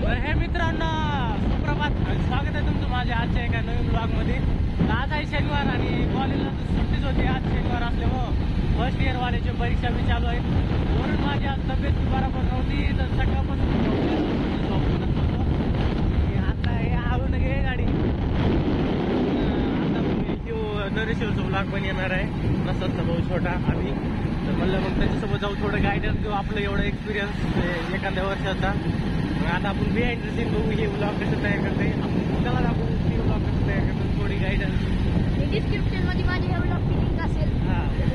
हे मित्रांनो सुप्रभात, स्वागत आहे तुमचं माझ्या आजच्या एका नवीन ब्लॉग मध्ये। आज आहे शनिवार आणि कॉलेजला सुट्टीच होती। आज शनिवार असल्यामुळं फर्स्ट इयर वाल्याची परीक्षा बी चालू आहे। वरून माझी आज तब्येत बरोबर नव्हती तर सकाळपासून आता हे आवडून घे गाडी। आता नरेश्वरचा ब्लॉग पण येणार आहे, नसतचा भाऊ छोटा आम्ही, तर म्हणलं मग त्याच्यासोबत जाऊ, थोडं गायडन्स देऊ, आपलं एवढं एक्सपिरियन्स एखाद्या वर्षाचा। आता आपण बिहाइंड द सीन बघू, हे ब्लॉग कसं तयार करते, त्याला दाखवू ती ब्लॉग कसं तयार करतो, थोडी गायडन्स डिस्क्रिप्शन मध्ये माझी हे ब्लॉग लिंक असेल,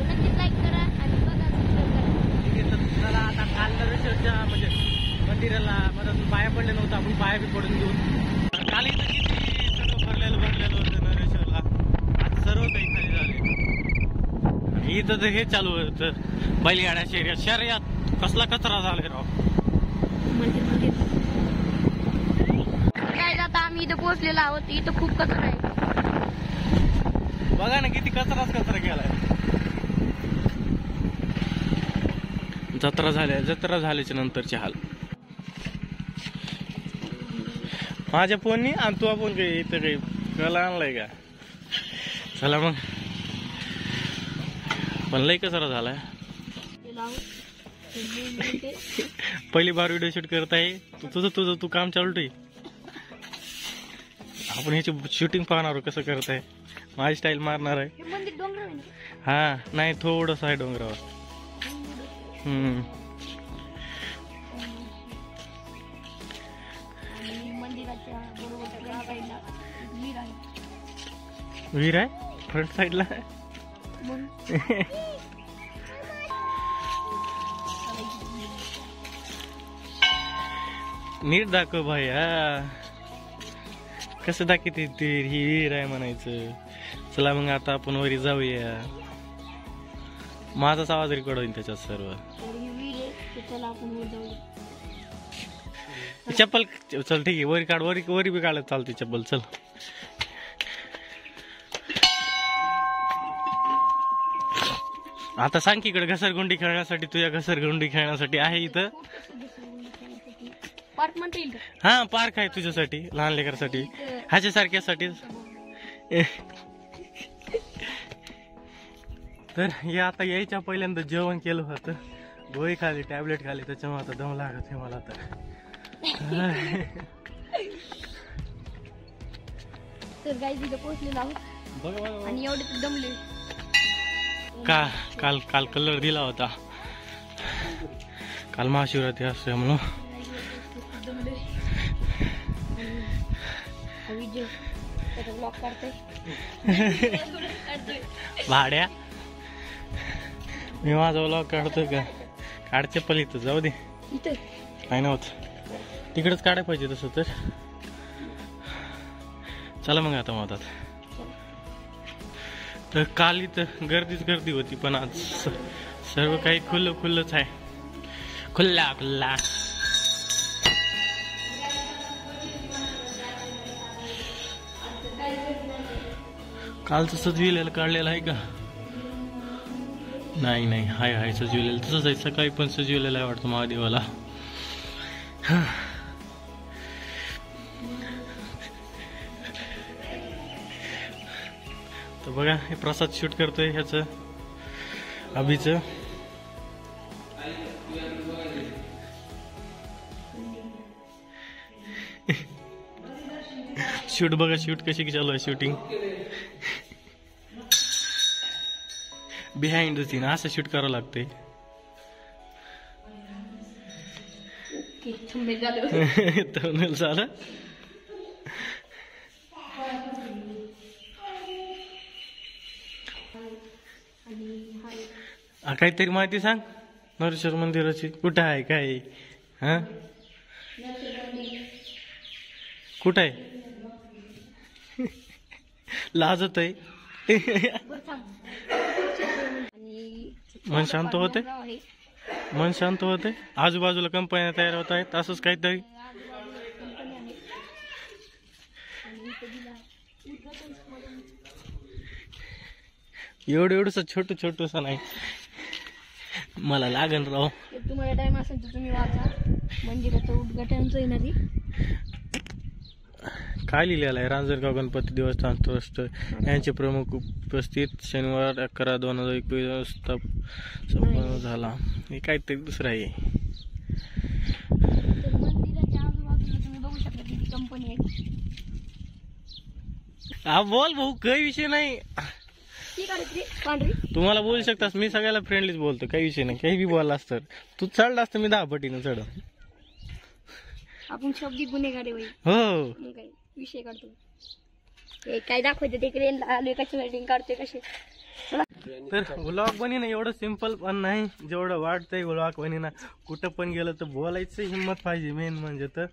नक्कीच लाईक करा आणि बघा, सबस्क्राइब करा। ठीक आहे, तर चला आता काल नरेश्वरच्या म्हणजे मंदिराला मला पाया पडले नव्हतं, आपण पाया बी पडून घेऊ। काल इथं किती सगळं भरलेलं होतं नरेश्वरला, आज सर्व काही खाली झाले। इथं तर हे चालू होतं बैलगाड्या शर्यत, कसला कचरा झालाय राव। काय आता आम्ही इथं पोहोचलेलो आहोत, इथं खूप कचरा आहे, बघा ना किती कचरा केलाय। जत्रा झाल्याच्या नंतरचे हाल। माझ्या फोननी आणि तू आपण काही इथं काही कला आणलाय का? चला मग, पण लय कचरा झालाय। पहिली बार व्हिडिओ शूट करत आहे तू काम चालू ठेव, आपण ह्याची शूटिंग पाहणार कसं करत आहे, माझी स्टाईल मारणार आहे। हा नाही, थोडंसं आहे डोंगरावर। विहीर आहे फ्रंट साइडला। नीट दाखव भैया, कसं दाखवते ती ही विहीर आहे म्हणायचं। चला मग आता आपण वरी जाऊया, माझाच आवाज रेकॉर्ड होईल त्याच्यात सर्व। चप्पल चल, ठीक आहे, वरी काढ, वरी बी काढत चालते चप्पल। चल आता सांग की इकडे घसरगुंडी खेळण्यासाठी, तुझ्या घसरगुंडी खेळण्यासाठी आहे इथं पार्क म्हणता येईल? हा पार्क आहे तुझ्यासाठी, लहान लेकरांसाठी, ह्याच्यासारख्यासाठी। तर हे आता यायच्या पहिल्यांदा जेवण केलं होतं, गोळी खाली, टॅबलेट खाली, त्याच्यामुळे आता दम लागत आहे मला तर गाईज इथं पोहोचलेलो आहोत आणि एवढे तर दमले काल कलर दिला होता, काल महाशिवरात्री असल्यामुळं भाड्या मी माझा व्लॉग काढतोय का? काढ चप्पल, इथं जाऊ दे, काय नव्हतं तिकडेच काढायला पाहिजे तसं तर। चला मग आता मधात, तर काल इथं गर्दी होती, पण आज सर्व काही खुल्लंच आहे, खुल्ला। कालचं सजविलेलं काढलेलं आहे का? नाही हाय सजविलेलं, तसंच आहे, सकाळी पण सजविलेलं आहे वाटतं महादेवाला। तर बघा, हे प्रसाद शूट करतोय ह्याचं अभिचं। शूट बघा, शूट कशी चालू आहे शूटिंग, बिहाइंड द सीन असं शूट करावं लागतंय। थंबनेल झालं। काहीतरी माहिती सांग नरेश्वर मंदिराची, कुठं आहे काय? हा कुठं आहे? लाजत आहे। मन शांत होते, आजूबाजूला कंपन्या तयार होत आहेत, असंच काहीतरी। एवढंस छोटूसा नाही, मला लागन राव। तुम्हाला टाइम असेल तर तुम्ही वाचा। मंदिराचं उद्घाटनच आहे ना ती. काय लिहिलेलं आहे? रांजणगाव गणपती देवस्थान ट्रस्ट यांचे प्रमुख उपस्थित शनिवार 11/2021 संपन्न झाला. हे काहीतरी दुसरं आहे. तर मंदिराच्या आजूबाजूला तुम्ही बघू शकता किती कंपनी आहे. हा बोल भाऊ, काही विषय नाही. ती काढली पांढरी. तुम्हाला बोलू शकतास, मी सगळ्याला फ्रेंडलीच बोलतो, काही विषय नाही. काही बी बोललास तर तू चढला असतं, मी 10 पटीनं चढ. आपण शब्दी गुन्हेगार आहे. हो मग काय विषय काढतो. हे काय दाखवते ते क्रेन आलोय कशी वेल्डिंग काढतोय कशी. तर व्लॉग बनीना एवढं सिंपल पण नाही जेवढं वाटतंय. व्लॉग बनीना कुठं पण गेलं तर बोलायचं हिंमत पाहिजे मेन म्हणजे. तर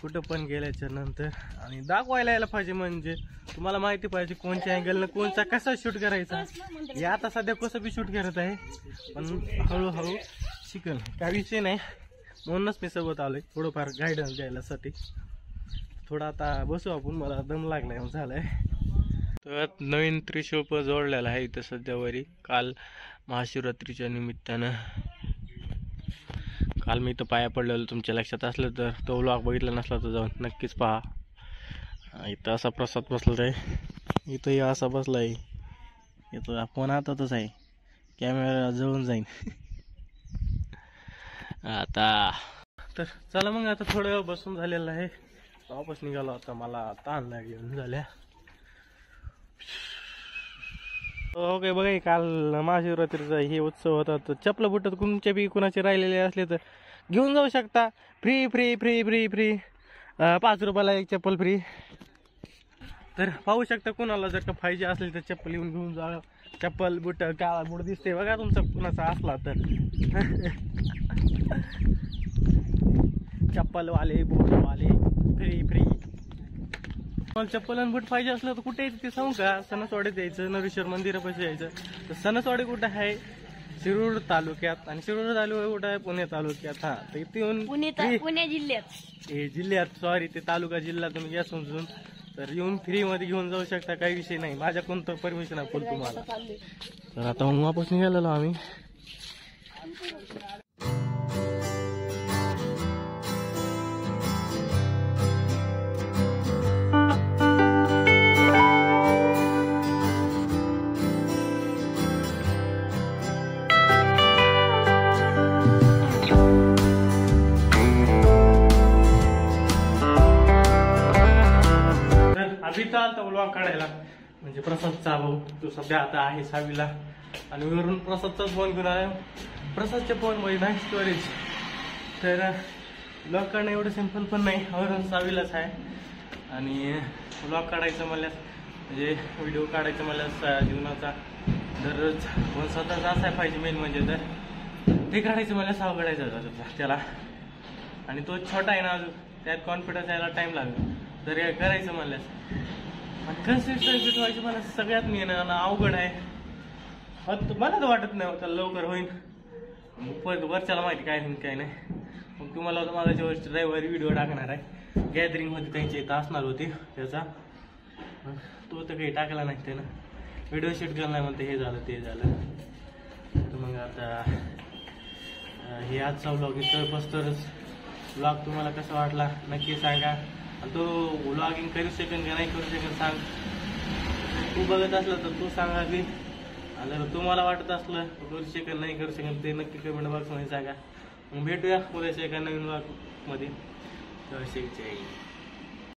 कुठं पण गेल्याच्या नंतर आणि दाखवायला यायला पाहिजे. म्हणजे तुम्हाला माहिती पाहिजे कोणत्या अँगलनं कोणचा कसा शूट करायचा. हे आता सध्या कसं बी शूट करत आहे, पण हळूहळू शिकल, काय विषय नाही. म्हणूनच मी सोबत आलोय थोडंफार गायडन्स द्यायलासाठी. थोडं आता बसू आपण, मला दम लागलाय झालाय. तर नवीन त्रिशोप जोडलेला आहे इथं सध्यावरी. काल महाशिवरात्रीच्या निमित्तानं काल मी इथं पाया पडलेलो, तुमच्या लक्षात असलं तर. तो व्लॉग बघितला नसला तर जाऊन नक्कीच पहा. इथं असा प्रसाद बसला आहे, इथंही असा बसला आहे. इथं फोन हातातच आहे, कॅमेरा जळून जाईन आता. तर चला मग, आता थोडं वेळ बसून झालेलं आहे, वापस निघालो. आता मला ताण लागेल झाल्या. ओके बघा, काल महाशिवरात्रीचा हे उत्सव होता. तर चपला बुट तुमच्या बी कुणाचे राहिलेले असले तर घेऊन जाऊ शकता. Free free free free free 5 रुपयाला एक चप्पल फ्री. तर पाहू शकता, कुणाला जर का पाहिजे असेल तर चप्पल येऊन घेऊन जा. चप्पल बुट काळा बुट दिसते बघा तुमचा कुणाचा असला तर. चप्पलवाले बूटवाले फ्री फ्री. मला चप्पल आणि बूट पाहिजे असलं तर कुठे यायचं ते सांगू का? सणसवाडीत यायचं, नरेश्वर मंदिरापाशी यायचं. तर सणसवाडी कुठं आहे? शिरूर तालुक्यात. आणि शिरूर तालुका कुठं आहे? पुणे तालुक्यात. हा, तर इथे येऊन पुणे जिल्ह्यात, हे जिल्ह्यात सॉरी ते तालुका जिल्हा तुम्ही घ्या समजून. तर येऊन फ्री मध्ये घेऊन जाऊ शकता, काही विषय नाही. माझ्याकडून तर परमिशन आहे फुल तुम्हाला. तर आता मग वापस निघालेलो आम्ही. चालतं व्लॉग काढायला. म्हणजे प्रसादचा भाऊ तो सध्या आता आहे 6वीला, आणि वरून प्रसादचाच फोन घेऊन आला. प्रसादच्या फोन मध्ये नाही स्टोरेज. तर व्लॉग काढणं एवढं सिंपल पण नाही, वरून 6वीलाच आहे. आणि व्लॉग काढायचं म्हणल्यास म्हणजे व्हिडिओ काढायचं म्हणल्यास जीवनाचा दररोज फोन स्वतःचा असाय पाहिजे मेन म्हणजे. तर ते काढायचं म्हणल्यास अवघडायचं जातं त्याला, आणि तो छोटा आहे ना अजून, त्यात कॉन्फिडन्स यायला टाइम लागेल. तर हे करायचं म्हणल्यास आणि कन्सिस्टन्सी व्हायची मला सगळ्यात मेन अवघड आहे. मला तर वाटत नाही होतं लवकर होईल. वरच्याला माहिती काय होईल काय नाही. मग तुम्हाला माझ्या वरची रविवारी व्हिडिओ टाकणार आहे. गॅदरिंग होती त्यांची इथं असणार होती त्याचा, तो तर काही टाकला नाही त्यानं. व्हिडिओ शूट केला नाही म्हणते, हे झालं ते झालं. तर मग आता हे आजचा व्लॉग इथं बसतोच. व्लॉग तुम्हाला कसा वाटला नक्की सांगा. आणि तो व्लॉगिंग करू शकेन का नाही करू शकेन सांग. तू बघत असलं तर तू सांगा बी, आणि जर तुम्हाला वाटत असलं करू शकेन नाही करू शकेन ते नक्की कमेंट बॉक्समध्ये सांगा. मग भेटूया पुरेशा एका नवीन व्लॉग मध्ये. तर